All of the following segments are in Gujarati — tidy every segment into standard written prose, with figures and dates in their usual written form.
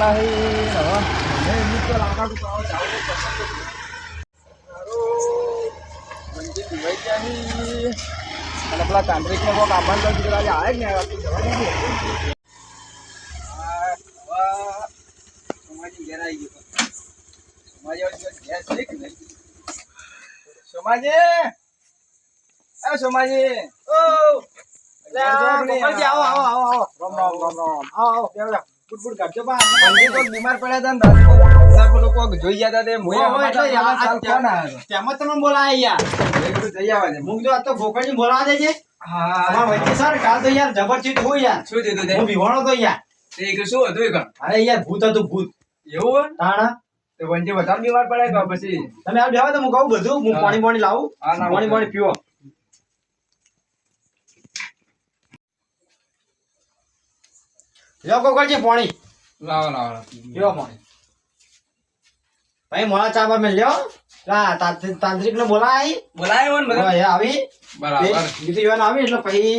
વાળા હે હવે મને તો લાગા કો જાવ પસંદ મારો મંજી દીવાઈ જાની અને પેલા તાંત્રિક ને કોક આબાન તો કીધું આવે ને આ જવા દીધી સમાજી ઘેર આવી ગયો સમાજી ગેસ છે સમાજી એ સમાજી ઓ ગોપાલજી આવો આવો આવો રામ રામ રામ રામ આવો બેવડા ગુડ કરજો બા મંજી તો બીમાર પડ્યા હતા ને રાત લોકો જોઈ ગયા હતા તે મોયા એટલે તેમાં તમે બોલાયા યાર એ બધું જઈ આવવા દે મુક જો આ તો ગોપાલજી બોલાવા દેજે હા વચ્ચે સર કાલ તો યાર જબરજસ્ત હોય યાર શું દીધું તે હું વિવાણો તો યાર તે કે શું હતું એ અરે યાર ભૂત હતું ભૂત એવું તાણા તો વંજે વધારે બીમાર પડે તો પછી તમે આ બેવા તો હું કહું બધું હું પાણી લાવું પાણી પીવો લ્યો ગોપાલજી પાણી લાવો લ્યો પાણી ભાઈ મોળા ચાબા મે લ્યો તાંત્રિક ને બોલાય ને બધા આવી બરાબર બીજું યોન આવી એટલે પછી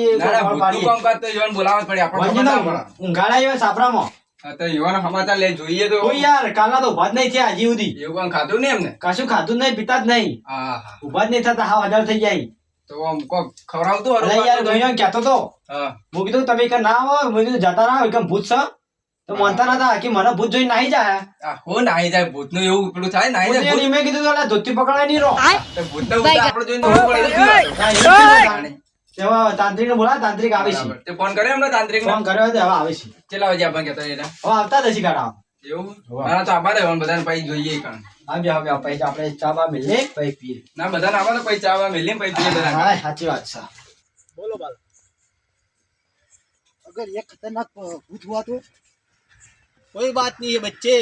કામ કરતો યોન બોલાવવા પડે આપણે ઊંઘાડા આવ્યો સાપરામાં તો યોન સમાચાર લે જોઈએ તો યાર કાલના તો ઉભા જ નહીં થયા હજી સુધી એવું કામ ખાધું ને એમને કશું ખાધું નહીં પીતા જ નહીં ઉભા જ નહીં થતા હા વધારે થઈ જાય તો આમ કોક ખવરાવતો યાર ગયો કહેતો તો હું કીધું તમે કે ના આવો મેં કીધું જતા ના એકમ ભૂત છે તો માનતા નતા કે મને ભૂત જોઈ નાહી જાય હો નાહી જાય ભૂત નું એવું પેલું થાય નાહી જાય મેં કીધું તો ધોતી પકડાય નહીં રો ભૂત નું આપણે જોઈને તેવા તાંત્રિક ને બોલા તાંત્રિક આવે છે તે ફોન કર્યો એમને તાંત્રિક ફોન કર્યો તો હવે આવે છે કેટલા વાગે આપણ કહેતા એના હવે આવતા દસી કાઢા એવું મારા તો આભાર એવન બધાને પછી જોઈએ કણ આવ્યા પછી આપણે ચા બા મિલે પછી પી ના બધાને આવા તો પછી ચા બા મિલે પછી પીએ બધા હા સાચી વાત છે બોલો બાલ अगर ये खतरनाक भूत हुआ तो कोई बात नहीं है बच्चे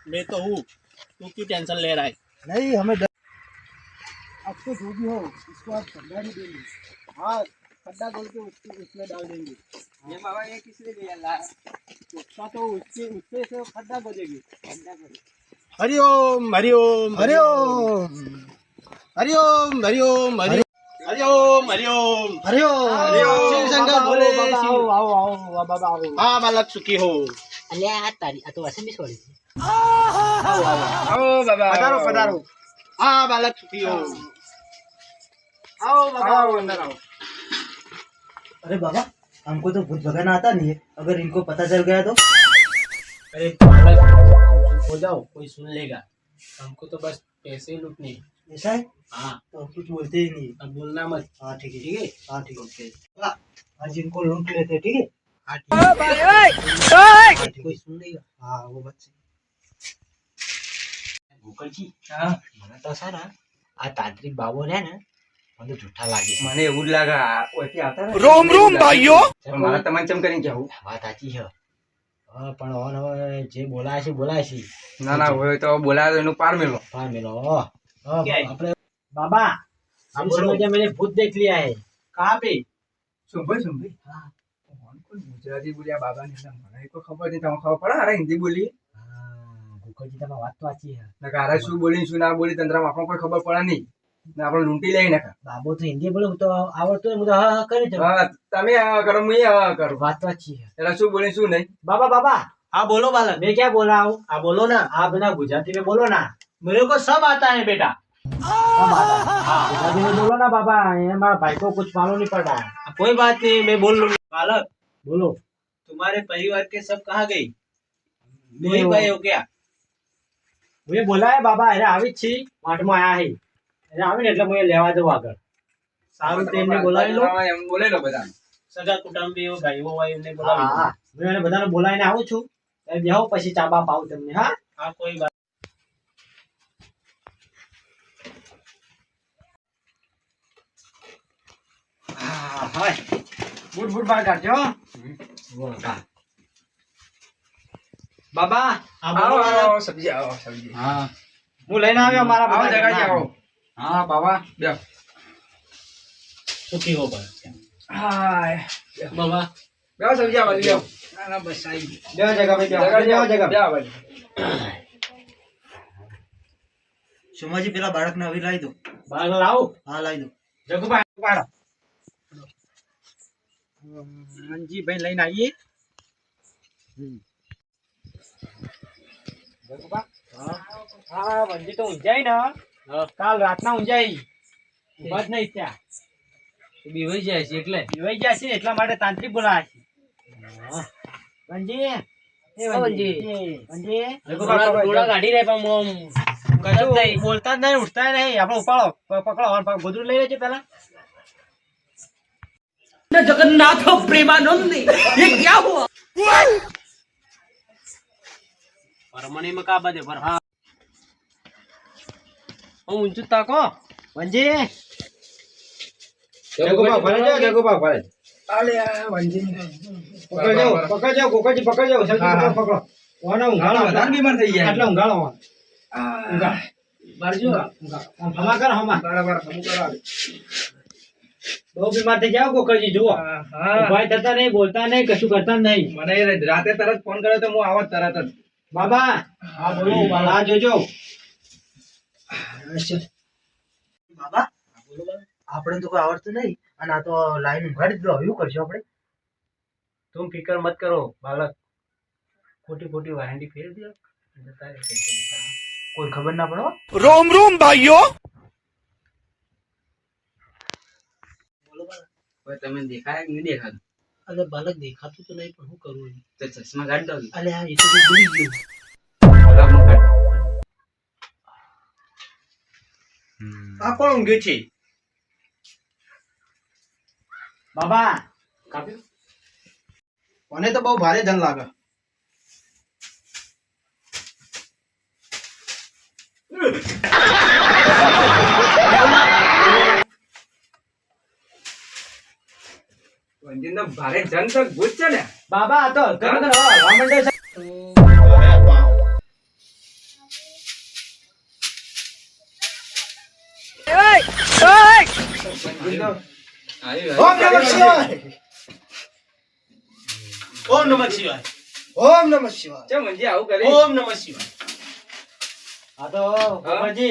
मैं तो हूँ तू क्यों टेंशन ले रहा है नहीं हमें अब तो जो भी हो इसको आप खड्डा नहीं देंगे हाँ खड्डा खोल के उसमें डाल देंगे ये बाबा ये किस लिए दिया ला उसका तो उससे से खड्डा खोदेगी हरिओम हरिओम हरिओम हरिओम हरिओम हरिओम हरिओम हरिओम हरिओम शिव शंकर बोले आओ बाबा आओ हाँ बालक सुखी हो अल्लाह तारी आ तो ऐसे भी छोड़ी आओ बाबा पधारो पधारो हाँ बालक सुखी हो आओ बाबा आओ अंदर आओ अरे बाबा हमको तो भूत भगाना आता नहीं है अगर इनको पता चल गया तो अरे बालक हो जाओ कोई सुन लेगा हमको तो बस पैसे लूटने ऐसा है हाँ तो कुछ बोलते ही नहीं अब बोलना मत हाँ ठीक है हाँ ठीक है आज इनको लूट लेते ठीक है हाँ ठीक कोई सुन लेगा हाँ वो बच्चे ગોકળ જી હા મને તો છે ને આ તાંત્રિક બાબો રે ને મને જૂઠા લાગે મને એવું જ લાગે ઓથી આવતા રોમ રોમ ભાઈઓ મારા તમને ચમ કરીને કેવું વાત સાચી છે હા પણ હવે જે બોલાય છે ના ના હોય તો બોલાય એનું પાર મેલો આપણે बाबा हम समझे मैंने भूत देख लिया है कहाँ पे सुन भाई हाँ कौन गुजराती बोलिया बाबा ने મને કોઈ ખબર નહીં તમને ખબર પડે અરે હિન્દી બોલી હા ગોકળજી તમે વાત તો સાચી છે નકારા શું બોલી શું ના બોલી તંત્રમાં આપણને કોઈ ખબર પડે નહીં ને આપણે લૂંટી લઈ નાખા બાબો તો હિન્દી બોલે તો આવડતું હું તો હા કરી દઉં હા તમે આ કરો હું આ કરું વાત તો સાચી છે એટલે શું બોલી શું નહીં બાબा हाँ बोलो बालक मैं क्या बोल रहा हूँ आप बोलो ना आप बिना गुजराती में बोलो ना मेरे को सब आता है बेटा बोलो ना बाबा हमारा भाई को कुछ मालूम नहीं पड़ रहा है कोई बात नहीं मैं बोल लूंगा बालक बोलो तुम्हारे परिवार के सब कहाँ गई नहीं भाई हो क्या मुझे बोला है बाबा अरे આવી छी माठ में आया है अरे आवे એટલે હું લેવા જઉં આગળ સારું તેમને બોલાવી લો એમ બોલે લો બધા સગા કુટુંબીઓ ભાઈઓ હોય એમને બોલાવી લો હા હું એને બધાને બોલાવીને આવું છું તમે બેહો પછી ચાબા પાઉં તમને હા હા કોઈ વાત हाय बूट बार काटो बाबा आओ सब्जी हाँ હું લઈને આવ્યો મારા બાબા જગા જાઓ હા બાબા બેસ સુખી હો બસ હાય બાબા બેસ સબ્જી આવા લ્યો ના બસ આવી બે જગા બે જગા બે આવા સોમાજી પેલા બાળકને આવી લાવી દો બાળક લાવો હા લાવી દો જગુભાઈ પાડો મંજી ભાઈ લઈને આવીએ હા વંજી તો ઊંઝાઈ ને કાલ રાતના ઊંઝાઈ ઉભા જ નહીં ત્યાં બીવાઈ જાય છે એટલા માટે તાંત્રિક બોલાયા છે વંજી બોલતા જ નહીં ઉઠતા નહીં આપણે ઉપાડો પકડો ગોદરું લઈ લેજો પેલા जगन्नाथ प्रेमानंद ये क्या हुआ પરમણી માં કા બધે પર હા ઊંચું તાકો વંજી બહુ બીમાર થઈ જાવ ગોકળજી જુઓ ઉભા થતા નહીં બોલતા નહીં કશું કરતા નહીં મને રાતે તરત ફોન કર્યો તો હું આવત તરત જ બાબા હા બોલો આ જોજો બાબા આપણે તો કોઈ આવડતું નહીં અને આ તો લાઈન ઉઘાડી દો એવું કરશું આપણે तुम फिक्र मत करो बालक खोटी खोटी वारंटी फेर दिया કોઈ ખબર ના પડો रोम रोम भाइयों તમે દેખાય કે નહીં દેખાતું? અરે બાલક દેખાતું તો નહીં પણ શું કરવું તો ચશ્મા કાઢ દો. અલે આ એ તો ભૂલી ગયું બરાબર કાઢ. આ કોણ ઊંઘ્યું છે बाबा काफी મને તો બહુ ભારે જન લાગે વંજીનો ભારે જંગ તો ભૂત છે ને. बाबा तो मंडे से વંજીનો ઓમ નમઃ શિવાય ઓમ નમઃ શિવાય ઓમ નમઃ શિવાય ચમ વંજી આવું કરે? ઓમ નમઃ શિવાય हाँ तो बाबाजी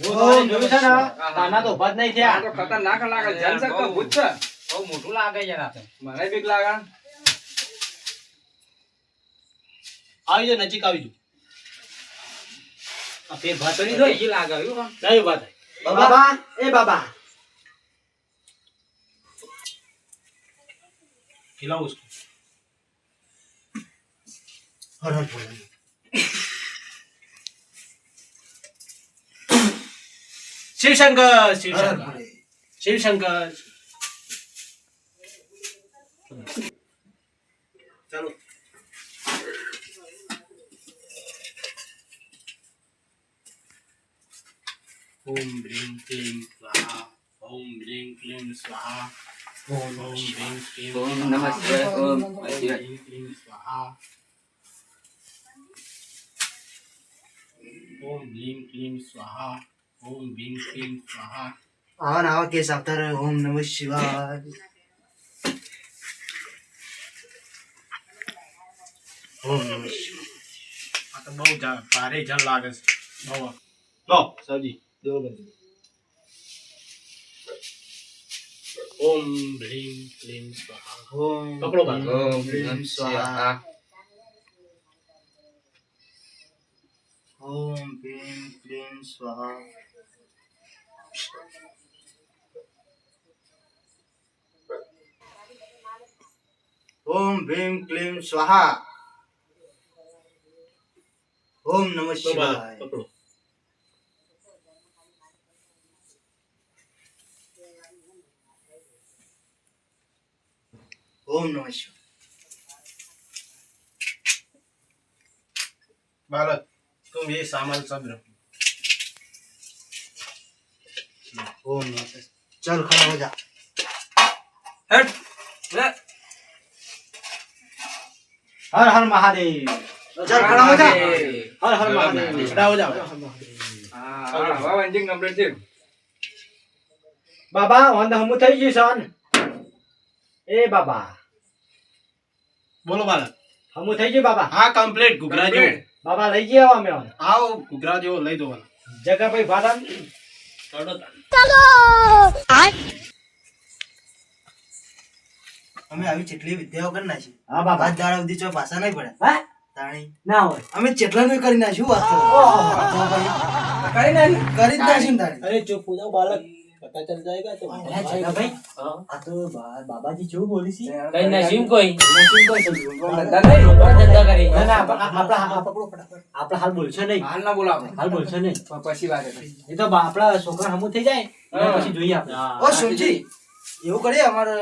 वो तो જોયું છે ને તાના તો ઉભા જ નહીં આ થયા તો ખતરનાક લાગે. જન સક તો ભૂત છે. બહુ મોટું લાગે યાર આ તો મને બીક લાગે. આવી જો નજીક આવી જો આ પેટ ભાત તો ઈ લાગે એવું કામ. નહીં ઉભા થાય बाबा ए बाबा खिलाओ उसको हर हर भोले शिव शंकर शिव शंकर शिव शंकर चलो ओम ह्रीं क्लीं स्वाहा ओम ह्रीं क्लीं स्वाहा ओम ह्रीं क्लीं ઓમ નમઃ શિવાય. ઓમ ओम શિવાય. ह्रीं क्लीं स्वाहा ओम ह्रीं क्लीं स्वाहा ओम ह्रीं क्लीं स्वाहा आवा नावा केस आवता रहे ओम नमः शिवाय ओम नमः शिवाय આ તો બહુ ભારે જન લાગે છે બહુ લો સજી દો બજે ઓમ ह्रीं क्लीं स्वाहा ओम પકડો બાદ ઓમ નમઃ શિવાય. ओम भीम क्लीं स्वाहा ओम भीम क्लीं स्वाहा ओम नमः शिवाय પકડો ओम नमः शिवाय बालक तुम ये सामान सब रखो ओम नमः शिवाय चल खड़ा हो जा હટ. લે. हर हर महादेव चल खड़ा हो जा हर हर महादेव खड़ा हो जाओ હા હા વંજી કમ્પ્લીટ છે. बाबा वंद हम થઈ ગયું સન ए बाबा बोलो बालक हम થઈ ગયું बाबा हाँ कंप्लीट घुघरा जो बाबा લઈ ગયા અમે आओ घुघरा जो लई दो वाला જગા ભાઈ ભાડા चलो અમે આવી કેટલી વિદ્યાઓ કરી નાખી હા બાબા આજ દાડા સુધી ચો ભાષા નહીં પડે હા તાણી ના હોય અમે ચેટલાનું કરી નાખ્યું વાત કરો. કરી નાખી. કરી જ નાખ્યું ને તાણી. अरे चुप हो जाओ बालक पता चल जाएगा तो અરે જગાભાઈ આ તો બાબાજી જેવું બોલી છે કઈ નસીમ કોઈ ધંધા નહીં. ધંધા કરી ના ના આપણા હાલ બોલશે નહીં હાલ ના બોલાવો. હાલ બોલશે નહીં પછી વાત હતી. એ તો આપણા છોકરા હમું થઈ જાય એટલે પછી જોઈએ આપણે ઓ સોમજી એવું કરીએ અમારે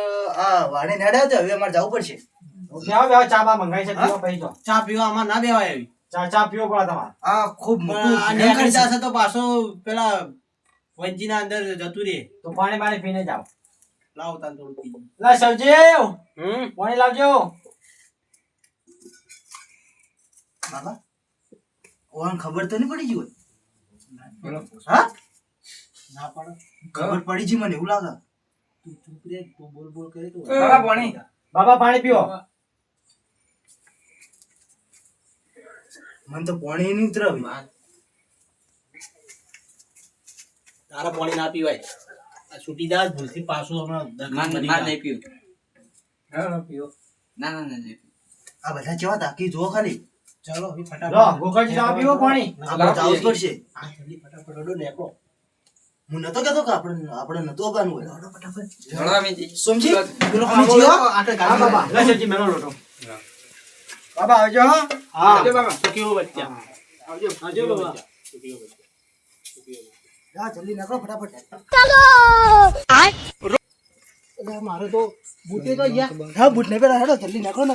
આ વાડે નેડ્યા તો હવે અમારે જવું પડશે. બેહો બેહો ચા બા મંગાઈ છે પીવો પછી જો ચા પીવા આમાં ના બેવાય આવી ચા પીવો પડે તમારે આ ખૂબ મોટું આ ભયંકર નેકળી છે. જશે તો પાછો પેલા વંજીના અંદર જતું રહે તો પાણી પીને જાઓ લાવો તાન થોડું પી લા સવજી પાણી લાવજો બાબા ઓન ખબર તો નહીં પડી ગઈ હોય? હા ના પડે ખબર પડી ગઈ મને એવું લાગે. તું ચૂપ રે તું બોલ બોલ કરે તો બાબા પાણી. બાબા પાણી પીવો મને તો પાણી નહીં ઉતરાવે. તારા પાણી ના પીવાય આ છૂટી જા ભૂલથી પાછું હમણાં માર મરી માર જાય. નહીં પીવું હા, પીવો. ના ના ના નહીં આ બધા કેવા તાકી જો ખાલી. ચાલો હવે લો ફટાફટ ગોકળજી ચા પીવો પાણી આપણે જવું જ પડશે. હા જલ્દી ફટાફટ રડો નેકળો હું નતો કહેતો કે આપણે નતો ગાનું હોય. જણાવો મીજી. સમજી પેલો આવો કમી જીવો. આટલે હા ગાડી બાબા લા સવજી મેલો લોટો બાબા આવજો હો હા આવજો બાબા. તો કેવો બચ્ચા આવજો આવજો બાબા જા જલ્દી નીકળો ફટાફટ. અરે મારે તો બૂટે તો ગયા હા બૂટ ને પેલા હેડો જલ્દી નીકળો.